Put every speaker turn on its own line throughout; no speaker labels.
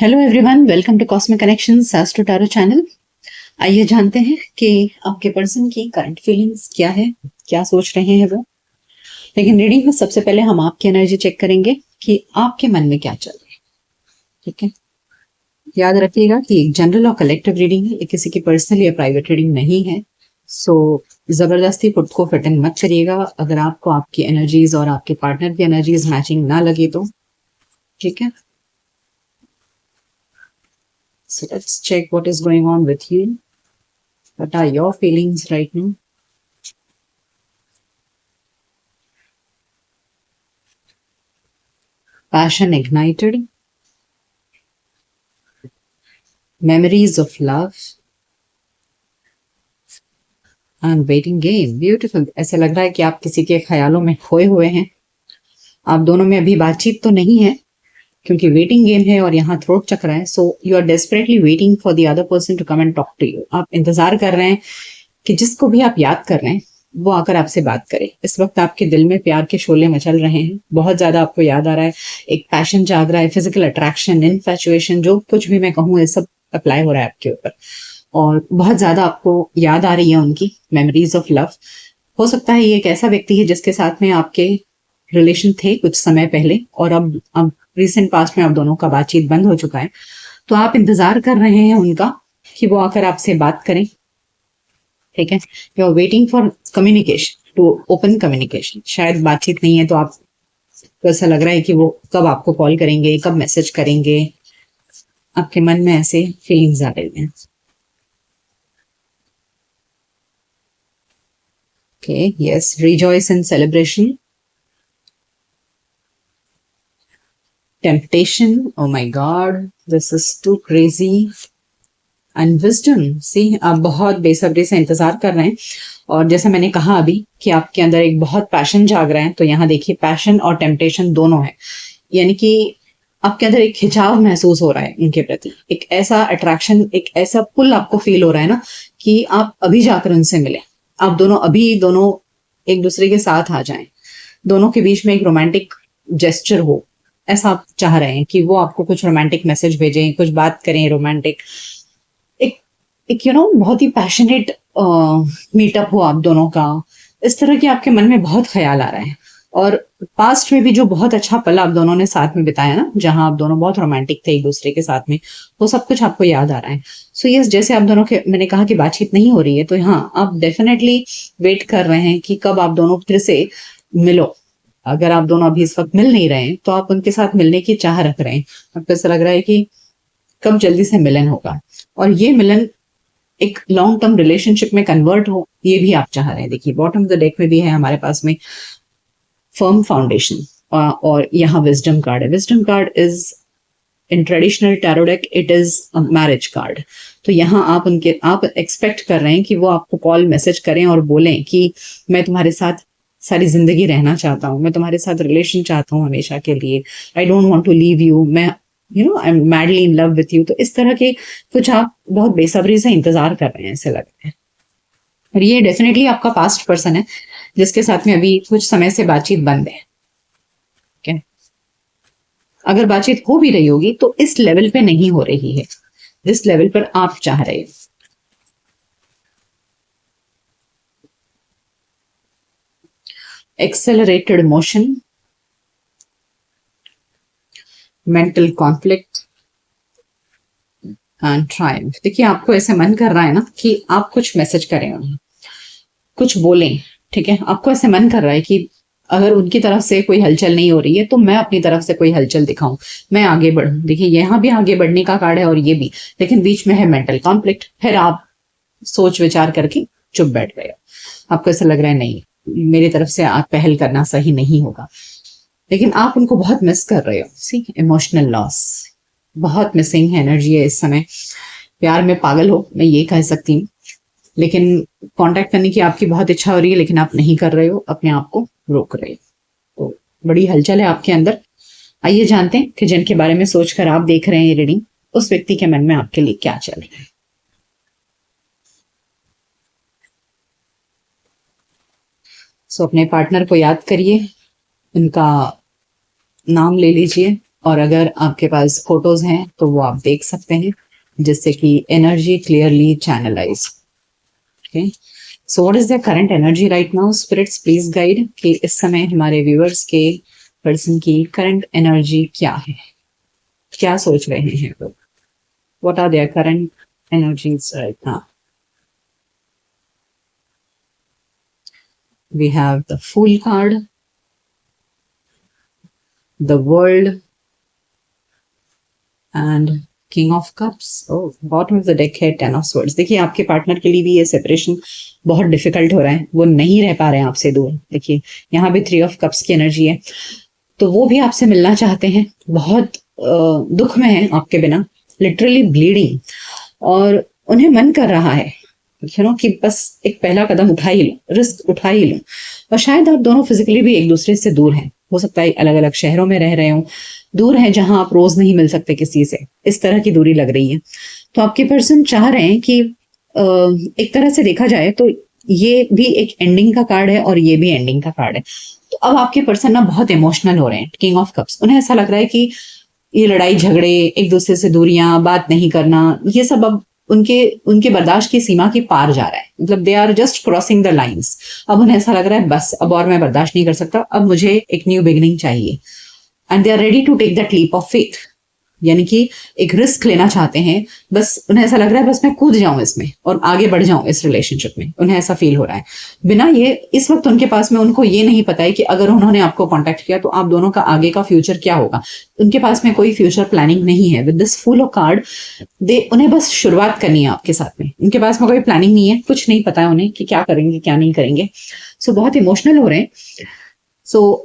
Hello everyone, welcome to cosmic connections astro tarot channel. आइए जानते हैं कि आपके पर्सन की करंट फीलिंग्स क्या है, क्या सोच रहे हैं वो। लेकिन रीडिंग में सबसे पहले हम आपकी एनर्जी चेक करेंगे कि आपके मन में क्या चल रहा है। ठीक है, याद रखिएगा कि एक जनरल और कलेक्टिव रीडिंग है, ये किसी की पर्सनल या प्राइवेट रीडिंग नहीं है। सो जबरदस्ती पुट को फिट इन मत करिएगा अगर आपको आपकी एनर्जीज और आपके पार्टनर की एनर्जीज मैचिंग ना लगे तो। ठीक है, so let's check what is going on with you. What are your feelings right now? Passion ignited, memories of love and waiting game. Beautiful. ऐसे लग रहा है कि आप किसी के ख्यालों में खोए हुए हैं। आप दोनों में अभी बातचीत तो नहीं है क्योंकि वेटिंग गेम है और यहाँ थ्रोट चक्र है। So you are desperately waiting for the other person to come and talk to you. आप इंतजार कर रहे हैं कि जिसको भी आप याद कर रहे हैं वो आकर आपसे बात करे। इस वक्त आपके दिल में प्यार के शोले मचल रहे हैं, बहुत ज्यादा आपको याद आ रहा है, एक पैशन जाग रहा है, फिजिकल अट्रैक्शन, इनफैचुएशन, जो कुछ भी मैं कहूँ ये सब अप्लाई हो रहा है आपके ऊपर। और बहुत ज्यादा आपको याद आ रही है उनकी मेमोरीज ऑफ लव। हो सकता है ये एक ऐसा व्यक्ति है जिसके साथ में आपके रिलेशन थे कुछ समय पहले और अब रिसेंट पास्ट में आप दोनों का बातचीत बंद हो चुका है। तो आप इंतजार कर रहे हैं उनका कि वो आकर आपसे बात करें। ठीक है, you are waiting for communication, to open communication. शायद बातचीत नहीं है तो आप ऐसा लग रहा है कि वो कब आपको कॉल करेंगे, कब मैसेज करेंगे। आपके मन में ऐसे फीलिंग्स आ रही हैं। Okay, yes, rejoice in celebration. Temptation, oh my god, this is too crazy. And wisdom, see, आप बहुत बेसब्री से इंतजार कर रहे हैं। और जैसा मैंने कहा अभी कि आपके अंदर एक बहुत पैशन जाग रहा है, तो यहाँ देखिए पैशन और टेम्पटेशन दोनों है। यानी कि आपके अंदर एक खिंचाव महसूस हो रहा है उनके प्रति, एक ऐसा अट्रैक्शन, एक ऐसा पुल आपको फील हो रहा है ना कि आप अभी जाकर उनसे मिले। आप दोनों अभी दोनों एक दूसरे के साथ आ जाएं, दोनों के बीच में एक रोमांटिक जेस्चर हो, ऐसा आप चाह रहे हैं कि वो आपको कुछ रोमांटिक मैसेज भेजें, कुछ बात करें रोमांटिक। एक एक बहुत ही पैशनेट मीटअप हो आप दोनों का। इस तरह के आपके मन में बहुत ख्याल आ रहा है। और पास्ट में भी जो बहुत अच्छा पल आप दोनों ने साथ में बिताया ना, जहां आप दोनों बहुत रोमांटिक थे एक दूसरे के साथ में, वो सब कुछ आपको याद आ रहा है। सो यस, जैसे आप दोनों के, मैंने कहा कि बातचीत नहीं हो रही है, तो हाँ आप डेफिनेटली वेट कर रहे हैं कि कब आप दोनों फिर से मिलो। अगर आप दोनों अभी इस वक्त मिल नहीं रहे हैं तो आप उनके साथ मिलने की चाह रख रहे हैं। आपको ऐसा लग रहा है कि कब जल्दी से मिलन होगा और ये मिलन एक लॉन्ग टर्म रिलेशनशिप में कन्वर्ट हो, ये भी आप चाह रहे हैं। देखिए बॉटम ऑफ द डेक में भी है हमारे पास में फर्म फाउंडेशन और यहाँ विजडम कार्ड है। Wisdom card is in traditional tarot deck it is a marriage card. तो यहाँ आप एक्सपेक्ट कर रहे हैं कि वो आपको कॉल मैसेज करें और बोलें कि मैं तुम्हारे साथ सारी जिंदगी रहना चाहता हूँ, मैं तुम्हारे साथ रिलेशन चाहता हूँ हमेशा के लिए, I don't want to leave you, मैं I am madly in love with you. तो इस तरह के कुछ आप बहुत बेसब्री से इंतजार कर रहे हैं ऐसे लगता है। और ये डेफिनेटली आपका पास्ट पर्सन है जिसके साथ में अभी कुछ समय से बातचीत बंद है। ठीक है, अगर बातचीत हो भी रही होगी तो इस लेवल पे नहीं हो रही है जिस लेवल पर आप चाह रहे हैं। Accelerated motion, mental conflict and Triumph. देखिए आपको ऐसे मन कर रहा है ना कि आप कुछ मैसेज करें उन्हें, कुछ बोलें। ठीक है, आपको ऐसे मन कर रहा है कि अगर उनकी तरफ से कोई हलचल नहीं हो रही है तो मैं अपनी तरफ से कोई हलचल दिखाऊं, मैं आगे बढ़ूं। देखिए यहाँ भी आगे बढ़ने का कार्ड है और ये भी, लेकिन बीच में है मेंटल कॉन्फ्लिक्ट। फिर आप सोच विचार करके चुप बैठ गए। आपको ऐसा लग रहा है नहीं, मेरी तरफ से आप पहल करना सही नहीं होगा। लेकिन आप उनको बहुत मिस कर रहे हो। सी, इमोशनल लॉस, बहुत मिसिंग एनर्जी है इस समय। प्यार में पागल हो, मैं ये कह सकती हूँ। लेकिन कांटेक्ट करने की आपकी बहुत इच्छा हो रही है लेकिन आप नहीं कर रहे हो, अपने आप को रोक रहे हो। तो बड़ी हलचल है आपके अंदर। आइए जानते हैं कि जिनके बारे में सोचकर आप देख रहे हैं ये रीडिंग, उस व्यक्ति के मन में आपके लिए क्या चल रहा है। सो अपने पार्टनर को याद करिए, उनका नाम ले लीजिए, और अगर आपके पास फोटोज हैं तो वो आप देख सकते हैं, जिससे कि energy clearly channelize. Okay, so what is the current energy right now? Spirits please guide कि इस समय हमारे व्यूअर्स के पर्सन की करंट एनर्जी क्या है, क्या सोच रहे हैं लोग, what are their current energies right now? We have the Fool card, the World, and King of Cups. Oh, bottom of the deck है Ten of Swords. देखिए आपके पार्टनर के लिए भी ये सेपरेशन बहुत डिफिकल्ट हो रहा है, वो नहीं रह पा रहे हैं आपसे दूर। देखिए यहाँ भी Three of Cups की एनर्जी है, तो वो भी आपसे मिलना चाहते हैं, बहुत दुख में है आपके बिना, लिटरली ब्लीडिंग, और उन्हें मन कर रहा है कि बस एक पहला कदम उठा ही लूं, रिस्क उठा ही लूं। और शायद आप दोनों फिजिकली भी एक दूसरे से दूर हैं, हो सकता है अलग अलग शहरों में रह रहे हो, दूर हैं जहां आप रोज नहीं मिल सकते किसी से, इस तरह की दूरी लग रही है। तो आपके पर्सन चाह रहे हैं कि एक तरह से देखा जाए तो ये भी एक एंडिंग का कार्ड है और ये भी एंडिंग का कार्ड है। तो अब आपके पर्सन ना बहुत इमोशनल हो रहे हैं। किंग ऑफ कप्स, उन्हें ऐसा लग रहा है कि ये लड़ाई झगड़े, एक दूसरे से दूरियां, बात नहीं करना, ये सब अब उनके उनके बर्दाश्त की सीमा के पार जा रहा है। मतलब they are just crossing the lines. अब उन्हें ऐसा लग रहा है बस अब और मैं बर्दाश्त नहीं कर सकता, अब मुझे एक न्यू बिगिनिंग चाहिए, and they are ready to take that leap of faith, यानी कि एक रिस्क लेना चाहते हैं। बस उन्हें ऐसा लग रहा है बस मैं कूद जाऊं इसमें और आगे बढ़ जाऊं इस रिलेशनशिप में, उन्हें ऐसा फील हो रहा है। बिना ये इस वक्त उनके पास में, उनको ये नहीं पता है कि अगर उन्होंने आपको कांटेक्ट किया तो आप दोनों का आगे का फ्यूचर क्या होगा। उनके पास में कोई फ्यूचर प्लानिंग नहीं है। With this fool of card, उन्हें बस शुरुआत करनी है आपके साथ में। उनके पास में कोई प्लानिंग नहीं है, कुछ नहीं पता है उन्हें कि क्या करेंगे क्या नहीं करेंगे। सो बहुत इमोशनल हो रहे हैं।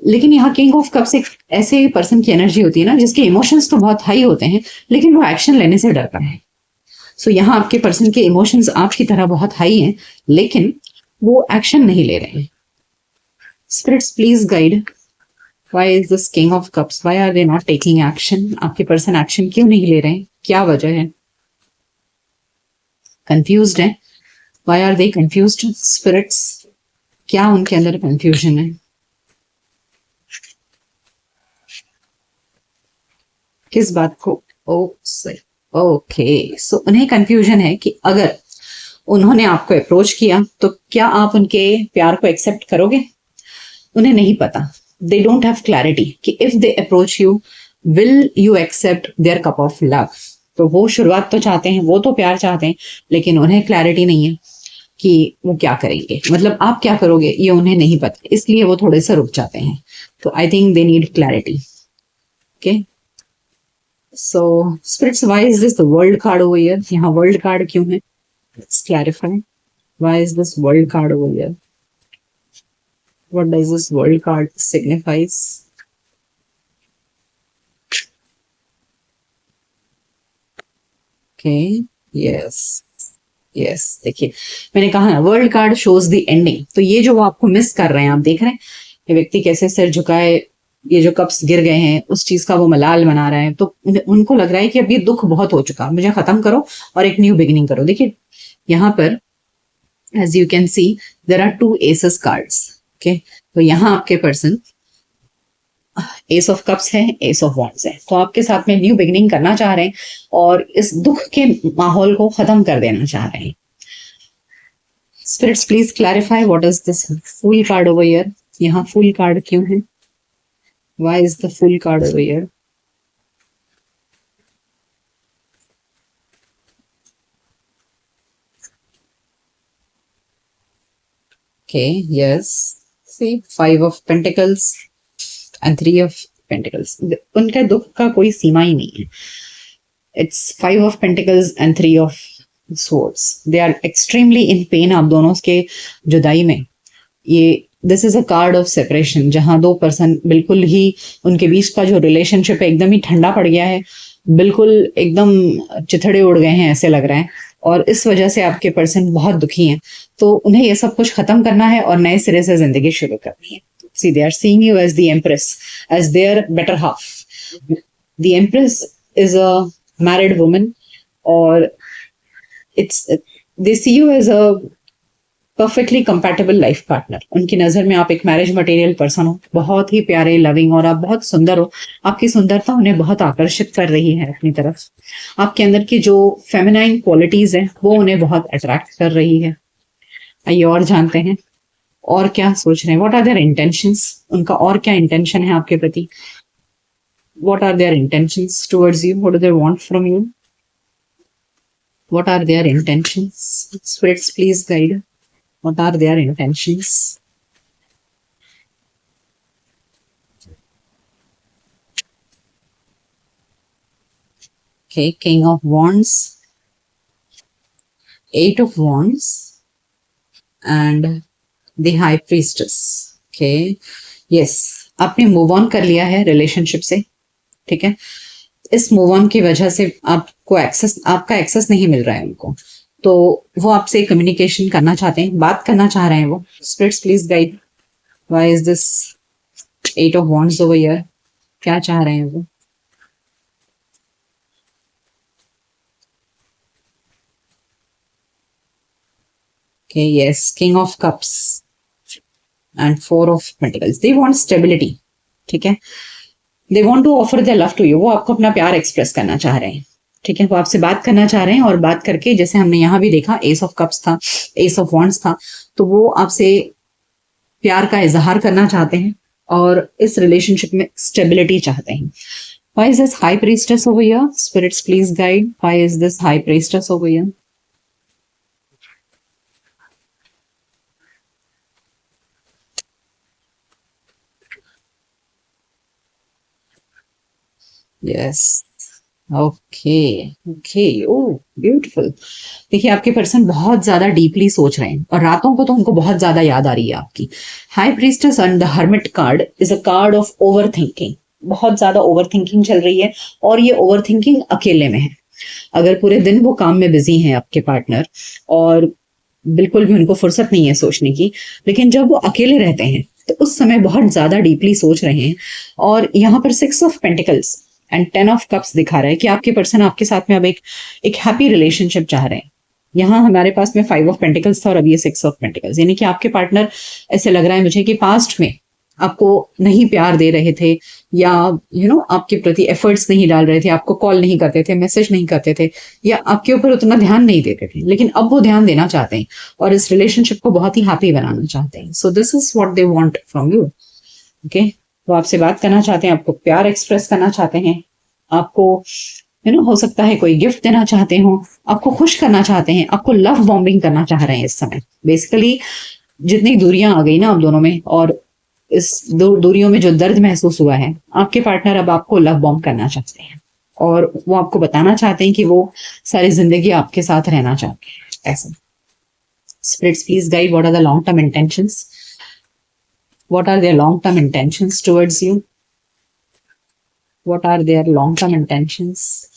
लेकिन यहाँ किंग ऑफ कप्स एक ऐसे पर्सन की एनर्जी होती है ना, जिसके इमोशंस तो बहुत हाई होते हैं लेकिन वो एक्शन लेने से डरता है। यहाँ आपके पर्सन के इमोशंस आपकी तरह बहुत हाई हैं लेकिन वो एक्शन नहीं ले रहे हैं। Spirits please guide, why is this king of cups, why are they not taking action? आपके पर्सन एक्शन क्यों नहीं ले रहे हैं, क्या वजह है? कंफ्यूज्ड है, why are they confused? Spirits, क्या उनके अंदर कंफ्यूजन है, किस बात को? ओके, सो उन्हें कंफ्यूजन है कि अगर उन्होंने आपको अप्रोच किया तो क्या आप उनके प्यार को एक्सेप्ट करोगे? उन्हें नहीं पता, दे डोंट हैव क्लैरिटी कि if they approach you, will you accept their cup of love? तो वो शुरुआत तो चाहते हैं, वो तो प्यार चाहते हैं, लेकिन उन्हें क्लैरिटी नहीं है कि वो क्या करेंगे, मतलब आप क्या करोगे ये उन्हें नहीं पता, इसलिए वो थोड़े से रुक जाते हैं। तो I think they need clarity. Okay, so spirits, why is this the world card over here? यहाँ world card क्यों है? Let's clarify. Why is this world card over here? What does this world card signifies? Okay, yes, yes. देखिए मैंने कहा ना, world card shows the ending. तो ये जो वो आपको मिस कर रहे हैं, आप देख रहे हैं ये व्यक्ति कैसे सिर झुकाए, ये जो कप्स गिर गए हैं उस चीज का वो मलाल मना रहा है। तो उनको लग रहा है कि अब ये दुख बहुत हो चुका, मुझे खत्म करो और एक न्यू बिगिनिंग करो। देखिए यहाँ पर as you can see there are two aces cards. Okay, तो यहाँ आपके पर्सन एस ऑफ कप्स है, एस ऑफ वॉन्ड्स है, तो आपके साथ में न्यू बिगिनिंग करना चाह रहे हैं और इस दुख के माहौल को खत्म कर देना चाह रहे हैं। Spirits please clarify what is this fool card over here? यहाँ फूल कार्ड क्यों है? Why is the Fool card over here? Okay, yes. See, 5 of Pentacles and 3 of Pentacles. उनके दुख का कोई सीमा ही नहीं है। It's 5 of Pentacles and 3 of Swords. They are extremely in pain, आप दोनों के जुदाई में। ये this is a card of separation, जहां दो पर्सन बिल्कुल ही, उनके बीच का जो रिलेशनशिप है एकदम ही ठंडा पड़ गया है, बिल्कुल एकदम चिथड़े उड़ गए हैं ऐसे लग रहा है, और इस वजह से आपके पर्सन बहुत दुखी हैं। तो उन्हें ये सब कुछ खत्म करना है और नए सिरे से जिंदगी शुरू करनी है। See, they are seeing you as the empress, as their better half. The empress is a married woman और it's, they see you as a perfectly compatible life partner, उनकी नजर में आप एक मैरिज मटेरियल पर्सन हो, बहुत ही प्यारे, loving, और आप बहुत सुंदर हो। आपकी सुंदरता उन्हें बहुत आकर्षित कर रही है अपनी तरफ। आपके अंदर की जो फेमिनाइन क्वालिटीज है वो उन्हें बहुत अट्रैक्ट कर रही है। आइए और जानते हैं और क्या सोच रहे हैं। व्हाट आर देयर इंटेंशंस, उनका और क्या इंटेंशन है आपके प्रति। What are their intentions towards you, what do they want from you, what are their intentions. Spirits please guide, what are their intentions. Okay, King of Wands, Eight of Wands, and the High Priestess. Okay, yes, आपने move on कर लिया है relationship से, ठीक है। इस move on की वजह से आपको एक्सेस, आपका एक्सेस नहीं मिल रहा है उनको, तो वो आपसे कम्युनिकेशन करना चाहते हैं, बात करना चाह रहे हैं वो। Spirits please guide, why is this eight of wands over here, क्या चाह रहे हैं वो। Okay, yes, King of Cups and Four of Pentacles. They want stability, ठीक है। They want to offer their love to you. वो आपको अपना प्यार एक्सप्रेस करना चाह रहे हैं, ठीक है। वो आपसे बात करना चाह रहे हैं, और बात करके, जैसे हमने यहाँ भी देखा, एस ऑफ कप्स था, एस ऑफ वॉन्ड्स था, तो वो आपसे प्यार का इजहार करना चाहते हैं और इस रिलेशनशिप में स्टेबिलिटी चाहते हैं। Why is this high priestess over here? Spirits, please guide. Why is this high priestess over here? Yes, okay, okay, oh beautiful. देखिए, आपके पर्सन बहुत ज्यादा डीपली सोच रहे हैं, और रातों को तो उनको बहुत ज्यादा याद आ रही है आपकी। High priestess and the hermit card is a card of over thinking. बहुत ज्यादा ओवर थिंकिंग चल रही है, और ये ओवर थिंकिंग अकेले में है। अगर पूरे दिन वो काम में बिजी हैं आपके पार्टनर, और बिल्कुल भी उनको फुर्सत नहीं है सोचने की, लेकिन जब वो अकेले रहते हैं तो उस समय बहुत ज्यादा डीपली सोच रहे हैं। और यहाँ पर six of pentacles and ten of cups दिखा रहा है कि आपके पर्सन आपके साथ में अब एक हैप्पी रिलेशनशिप चाह रहे हैं। यहाँ हमारे पास में फाइव ऑफ पेंटिकल्स था, और अब ये सिक्स ऑफ पेंटिकल्स, यानी कि आपके पार्टनर, ऐसे लग रहा है मुझे कि पास्ट में आपको नहीं प्यार दे रहे थे, या आपके प्रति एफर्ट्स नहीं डाल रहे थे, आपको कॉल नहीं करते थे, मैसेज नहीं करते थे, या आपके ऊपर उतना ध्यान नहीं देते थे, लेकिन अब वो ध्यान देना चाहते हैं और इस रिलेशनशिप को बहुत ही हैप्पी बनाना चाहते हैं। So this is what they want from you. Okay, वो आपसे बात करना चाहते हैं, आपको प्यार एक्सप्रेस करना चाहते हैं, आपको हो सकता है कोई गिफ्ट देना चाहते हो, आपको खुश करना चाहते हैं, आपको लव बॉम्बिंग करना चाह रहे हैं इस समय। बेसिकली जितनी दूरियां आ गई ना आप दोनों में, और इस दूरियों में जो दर्द महसूस हुआ है, आपके पार्टनर अब आपको लव बॉम्ब करना चाहते हैं, और वो आपको बताना चाहते हैं कि वो सारी जिंदगी आपके साथ रहना चाहते हैं ऐसा। Spirits please guide, what are the long term intentions, what are their long term intentions towards you, what are their long term intentions.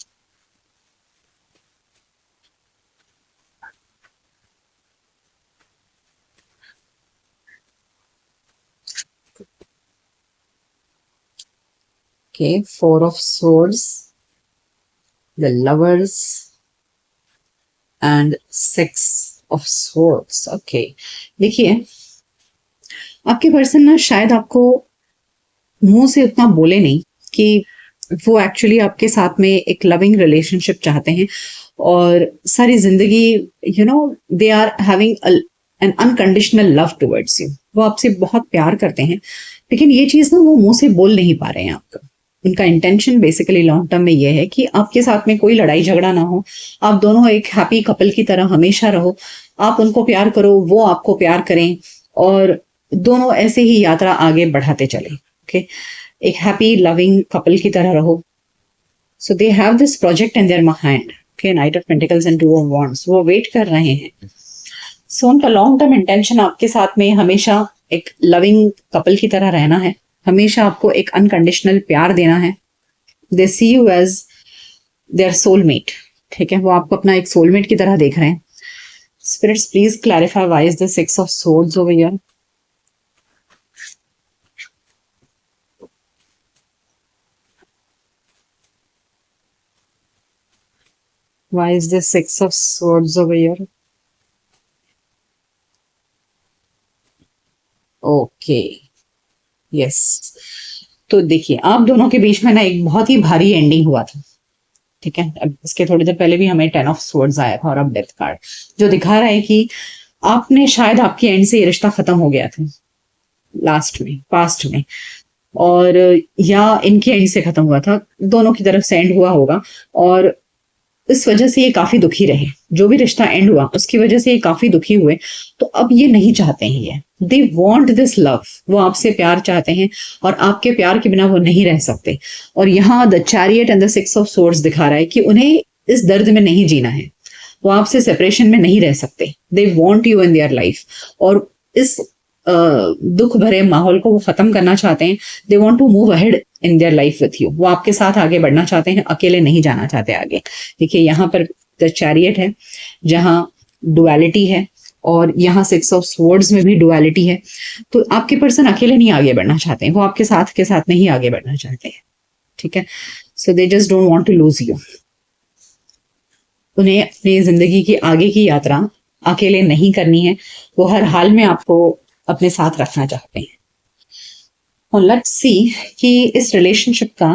Okay, Four of Swords, the Lovers, and Six of Swords. Okay, देखिए, आपके person ना शायद आपको मुंह से उतना बोले नहीं कि वो एक्चुअली आपके साथ में एक लविंग रिलेशनशिप चाहते हैं, और सारी जिंदगी they are having an unconditional love towards you. वो आपसे बहुत प्यार करते हैं, लेकिन ये चीज ना वो मुंह से बोल नहीं पा रहे हैं आपको। उनका इंटेंशन बेसिकली लॉन्ग टर्म में ये है कि आपके साथ में कोई लड़ाई झगड़ा ना हो, आप दोनों एक हैप्पी कपल की तरह हमेशा रहो। आप उनको प्यार करो, वो आपको प्यार करें, और दोनों ऐसे ही यात्रा आगे बढ़ाते चले। ओके, एक हैप्पी लविंग कपल की तरह रहो। So they have this project in their hand. Okay, knight of pentacles and two of wands, वो वेट कर रहे हैं। सो उनका लॉन्ग टर्म इंटेंशन आपके साथ में हमेशा एक लविंग कपल की तरह रहना है, हमेशा आपको एक अनकंडीशनल प्यार देना है। दे see you as there soulmate, ठीक है। वो आपको अपना एक सोलमेट की तरह देख रहे हैं। Spirits please clarify why is the six of swords over here. Why is the Six of Swords over here? Okay, yes. तो देखिए आप दोनों के बीच में ना एक बहुत ही भारी एंडिंग हुआ था, ठीक है। अब इसके थोड़ी देर पहले भी हमें 10 ऑफ स्वर्ड्स आया था और अब डेथ कार्ड, जो दिखा रहा है कि आपने शायद आपके एंड से ये रिश्ता खत्म हो गया था लास्ट में, पास्ट में, और या इनके एंड से खत्म हुआ था, दोनों की तरफ से एंड हुआ होगा, और इस वजह से ये काफी दुखी रहे। जो भी रिश्ता एंड हुआ उसकी वजह से ये काफी दुखी हुए। तो अब ये नहीं चाहते हैं, ये दे वॉन्ट दिस लव, वो आपसे प्यार चाहते हैं और आपके प्यार के बिना वो नहीं रह सकते। और यहाँ the chariot and the 6 of swords दिखा रहा है कि उन्हें इस दर्द में नहीं जीना है, वो आपसे सेपरेशन में नहीं रह सकते। They want you in their life, और इस दुख भरे माहौल को वो खत्म करना चाहते हैं। They want to move ahead in their life with you, वो आपके साथ आगे बढ़ना चाहते हैं, अकेले नहीं जाना चाहते आगे। देखिए यहाँ पर द चैरियट है जहाँ डुअलिटी है, और यहाँ 6 ऑफ स्वॉर्ड्स में भी डुअलिटी है। तो आपके पर्सन अकेले नहीं आगे बढ़ना चाहते हैं, वो आपके साथ के साथ नहीं आगे बढ़ना चाहते हैं, ठीक है। So they just don't want to lose you. उन्हें अपनी जिंदगी की आगे की यात्रा अकेले नहीं करनी है, वो हर हाल में आपको अपने साथ रखना चाहते हैं। और लेट्स सी कि इस रिलेशनशिप का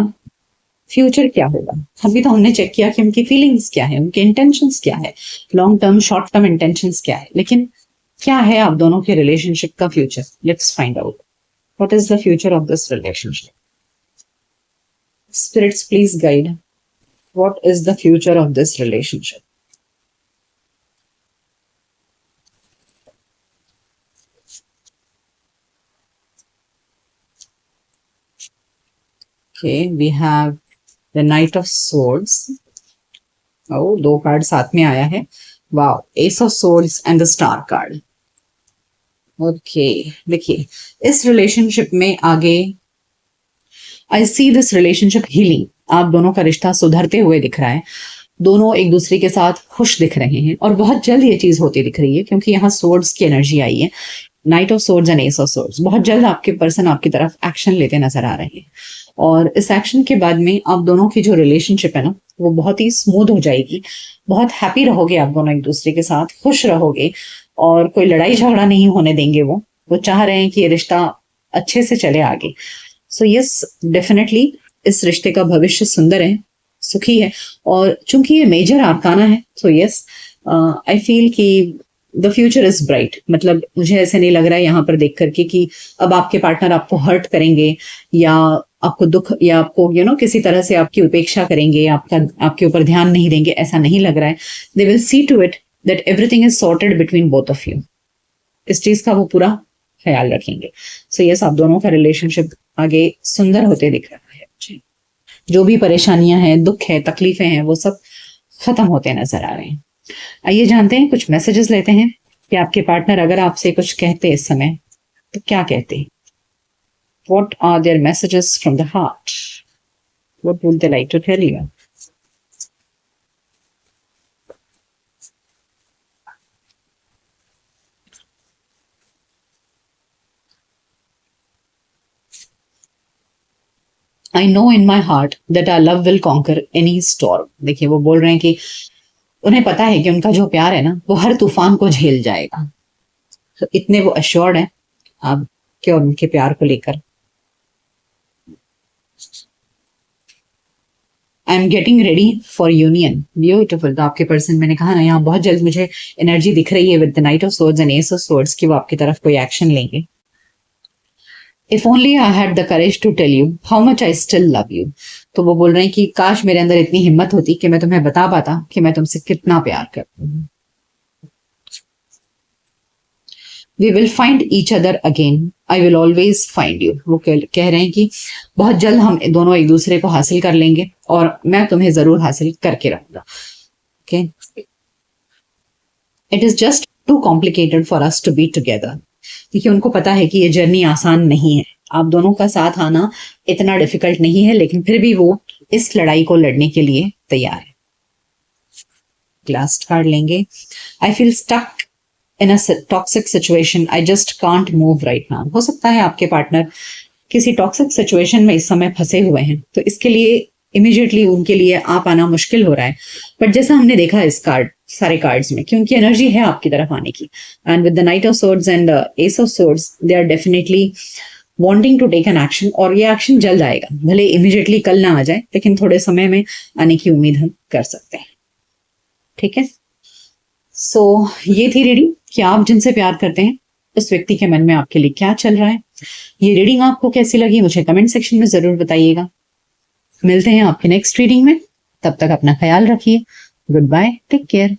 फ्यूचर क्या होगा। अभी तो हमने चेक किया कि उनकी फीलिंग्स क्या है, उनके इंटेंशंस क्या है, long term short term intentions क्या है, लेकिन क्या है आप दोनों के रिलेशनशिप का future. Let's find out what is the future of this relationship. Spirits please guide, what is the future of this relationship. Okay, we have the Knight of Swords. Oh, 2 card साथ में आया है। Wow, Ace of Swords and the Star card. Okay, देखिए इस relationship में आगे I see this relationship healing. आप दोनों का रिश्ता सुधरते हुए दिख रहा है, दोनों एक दूसरे के साथ खुश दिख रहे हैं, और बहुत जल्द ये चीज होती दिख रही है क्योंकि यहाँ सोर्ड्स की एनर्जी आई है। Night of swords and ace of swords, बहुत जल्द आपके पर्सन आपकी तरफ एक्शन लेते नजर आ रहे हैं, और इस एक्शन के बाद में आप दोनों की जो रिलेशनशिप है ना वो बहुत ही स्मूथ हो जाएगी। बहुत हैप्पी रहोगे आप दोनों एक दूसरे के साथ, खुश रहोगे, और कोई लड़ाई झगड़ा नहीं होने देंगे। वो चाह रहे हैं कि ये रिश्ता अच्छे से चले आगे। सो यस, डेफिनेटली इस रिश्ते का भविष्य सुंदर है, सुखी है, और चूंकि ये मेजर आर्काना है, सो यस आई फील कि द फ्यूचर इज ब्राइट। मतलब मुझे ऐसे नहीं लग रहा है यहाँ पर देख करके कि अब आपके पार्टनर आपको हर्ट करेंगे या आपको दुख या आपको किसी तरह से आपकी उपेक्षा करेंगे, आपके ऊपर ध्यान नहीं देंगे, ऐसा नहीं लग रहा है। They will see to it that everything is sorted between both of you. इस चीज का वो पूरा ख्याल रखेंगे। सो यस, आप दोनों का रिलेशनशिप आगे सुंदर होते दिख रहा है। जो भी परेशानियां हैं, दुख है, तकलीफें हैं, वो सब खत्म होते नजर आ रहे हैं। आइए जानते हैं, कुछ मैसेजेस लेते हैं कि आपके पार्टनर अगर आपसे कुछ कहते इस समय तो क्या कहते। What are their messages from the heart? What would they like to tell you? I know in my heart that our love will conquer any storm. देखिए वो बोल रहे हैं कि उन्हें पता है कि उनका जो प्यार है ना वो हर तूफान को झेल जाएगा। तो इतने वो अश्योर्ड हैं आपके और उनके प्यार को लेकर। I am getting ready for union. Beautiful. तो आपके पर्सन, मैंने कहा ना यहाँ बहुत जल्द मुझे एनर्जी दिख रही है with the knight of swords and ace of swords कि वो आपकी तरफ कोई एक्शन लेंगे। If only I had the courage to tell you how much I still love you. तो वो बोल रहे हैं कि काश मेरे अंदर इतनी हिम्मत होती कि मैं तुम्हें बता पाता कि मैं तुमसे कितना प्यार करती हूँ। We will find each other again. I will always find you. वो कह रहे हैं कि बहुत जल्द हम दोनों एक दूसरे को हासिल कर लेंगे और मैं तुम्हें जरूर हासिल करके रहूंगा। Okay? It is just too complicated for us to be together. क्योंकि उनको पता है कि ये जर्नी आसान नहीं है, आप दोनों का साथ आना इतना डिफिकल्ट नहीं है, लेकिन फिर भी वो इस लड़ाई को लड़ने के लिए तैयार है। लास्ट कार्ड लेंगे। I feel stuck in a toxic situation. I just can't move right now. हो सकता है आपके पार्टनर किसी टॉक्सिक सिचुएशन में इस समय फंसे हुए हैं, तो इसके लिए इमिडिएटली उनके लिए आ पाना मुश्किल हो रहा है, बट जैसा हमने देखा इस सारे कार्ड्स में कि उनकी एनर्जी है आपकी तरफ आने की, and with the knight of swords and ace of swords they are definitely wanting to take an action, और ये एक्शन जल्द आएगा, भले इमिडिएटली कल ना आ जाए लेकिन थोड़े समय में आने की उम्मीद हम कर सकते हैं। ठीक है, सो ये थी रीडिंग कि आप जिनसे प्यार करते हैं उस व्यक्ति के मन में आपके लिए क्या चल रहा है। ये रीडिंग आपको कैसी लगी मुझे कमेंट सेक्शन में जरूर बताइएगा। मिलते हैं आपके नेक्स्ट रीडिंग में, तब तक अपना ख्याल रखिए। Goodbye, take care.